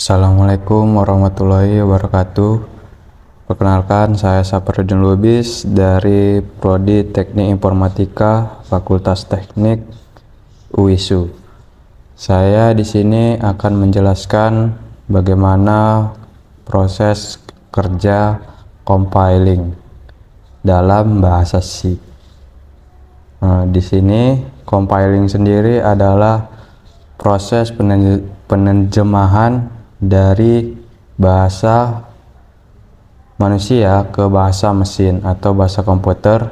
Assalamualaikum warahmatullahi wabarakatuh. Perkenalkan, saya Saparudin Lubis dari Prodi Teknik Informatika Fakultas Teknik UISU. Saya di sini akan menjelaskan bagaimana proses kerja compiling dalam bahasa C. Di sini compiling sendiri adalah proses penerjemahan dari bahasa manusia ke bahasa mesin atau bahasa komputer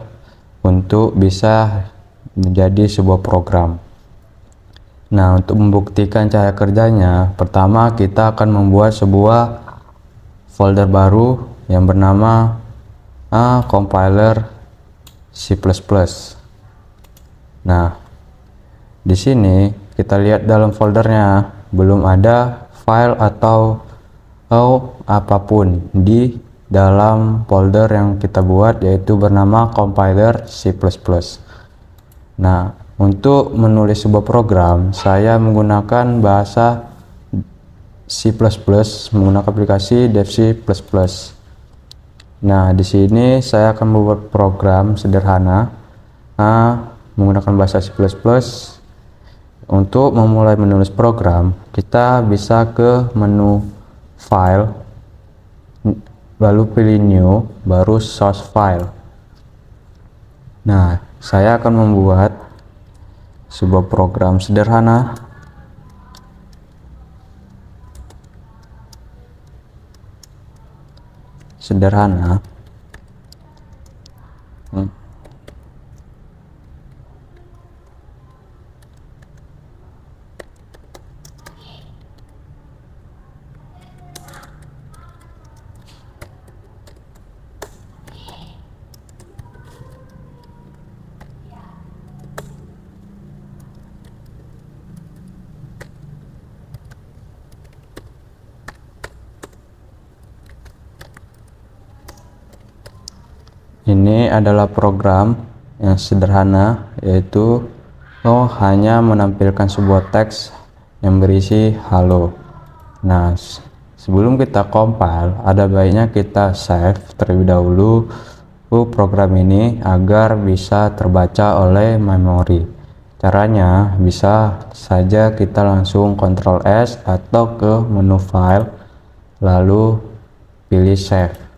untuk bisa menjadi sebuah program. Nah, untuk membuktikan cara kerjanya, pertama kita akan membuat sebuah folder baru yang bernama compiler C++. Nah, di sini kita lihat dalam foldernya belum ada file atau apapun di dalam folder yang kita buat, yaitu bernama compiler C++. Nah, untuk menulis sebuah program saya menggunakan bahasa C++, menggunakan aplikasi DevC++. Nah, di sini saya akan membuat program sederhana menggunakan bahasa C++. Untuk memulai menulis program, kita bisa ke menu file, lalu pilih new, baru source file. Nah, saya akan membuat sebuah program sederhana Ini adalah program yang sederhana, yaitu hanya menampilkan sebuah teks yang berisi halo. Nah, sebelum kita compile, ada baiknya kita save terlebih dahulu program ini agar bisa terbaca oleh memori. Caranya bisa saja kita langsung Ctrl S atau ke menu file, lalu pilih save.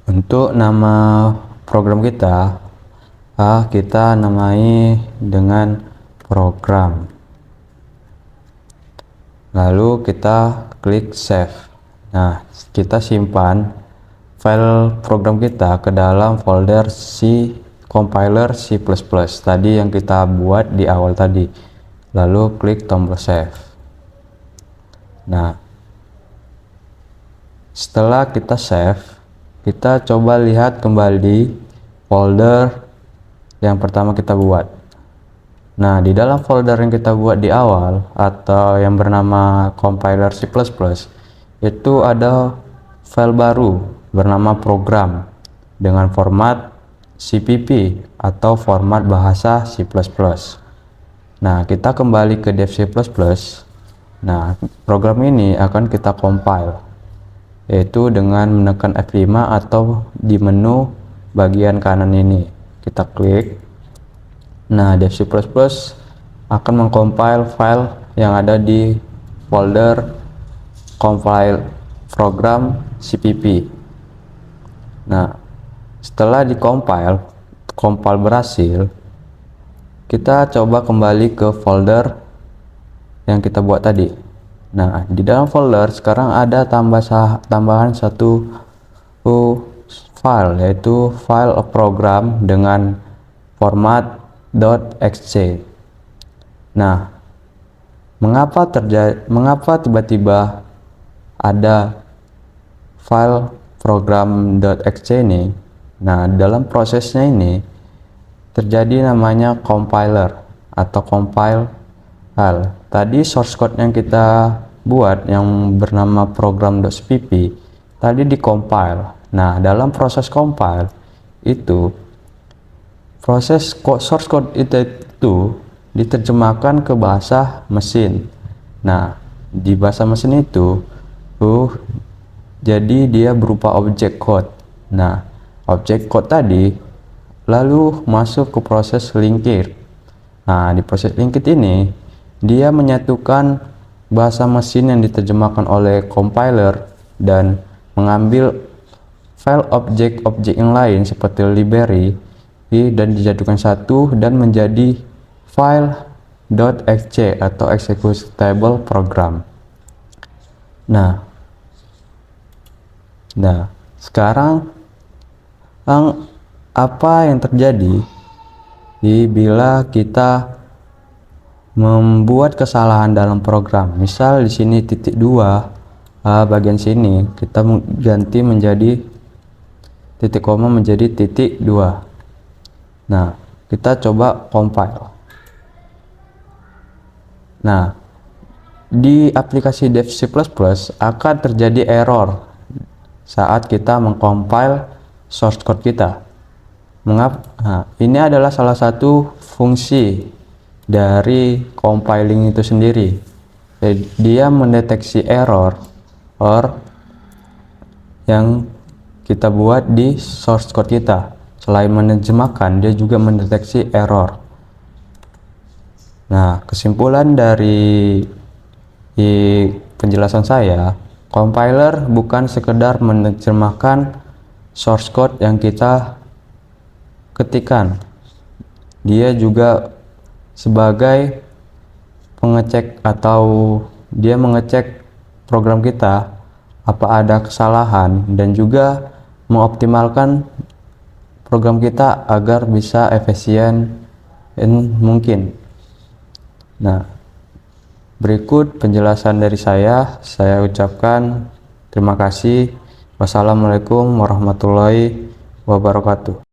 Untuk nama program kita, kita namai dengan program, lalu kita klik save. Nah, kita simpan file program kita ke dalam folder compiler C++ tadi yang kita buat di awal tadi, lalu klik tombol save. Nah, setelah kita save, kita coba lihat kembali folder yang pertama kita buat. Nah, di dalam folder yang kita buat di awal atau yang bernama compiler C++, itu ada file baru bernama program dengan format CPP atau format bahasa C++. Nah, kita kembali ke DevC++. Nah, program ini akan kita compile, yaitu dengan menekan F5 atau di menu bagian kanan ini kita klik. Nah, DevC++ akan mengcompile file yang ada di folder compile program CPP. Nah, setelah compile berhasil, kita coba kembali ke folder yang kita buat tadi. Nah, di dalam folder sekarang ada tambahan satu file, yaitu file program dengan format .xc. Nah, mengapa tiba-tiba ada file program .xc ini? Nah, dalam prosesnya ini terjadi namanya compiler atau compile file. Tadi source code yang kita buat yang bernama program.cpp tadi di-compile. Nah, dalam proses compile itu, proses source code itu diterjemahkan ke bahasa mesin. Nah, di bahasa mesin itu jadi dia berupa objek code. Nah, objek code tadi lalu masuk ke proses linked. Nah, di proses linked ini dia menyatukan bahasa mesin yang diterjemahkan oleh compiler dan mengambil file objek-objek yang lain seperti library dan dijadikan satu dan menjadi file .xc atau executable program. Nah, sekarang apa yang terjadi bila kita membuat kesalahan dalam program? Misal di sini titik 2 bagian sini kita ganti menjadi titik koma menjadi titik 2. Nah, kita coba compile. Nah, di aplikasi Dev C++ akan terjadi error saat kita mengcompile source code kita. Mengapa? Nah, ini adalah salah satu fungsi dari compiling itu sendiri. Dia mendeteksi error yang kita buat di source code kita. Selain menerjemahkan, dia juga mendeteksi error. Nah, kesimpulan dari penjelasan saya, compiler bukan sekedar menerjemahkan source code yang kita ketikkan. Dia juga sebagai pengecek atau dia mengecek program kita apa ada kesalahan dan juga mengoptimalkan program kita agar bisa efisien mungkin. Nah, berikut penjelasan dari saya ucapkan terima kasih. Wassalamualaikum warahmatullahi wabarakatuh.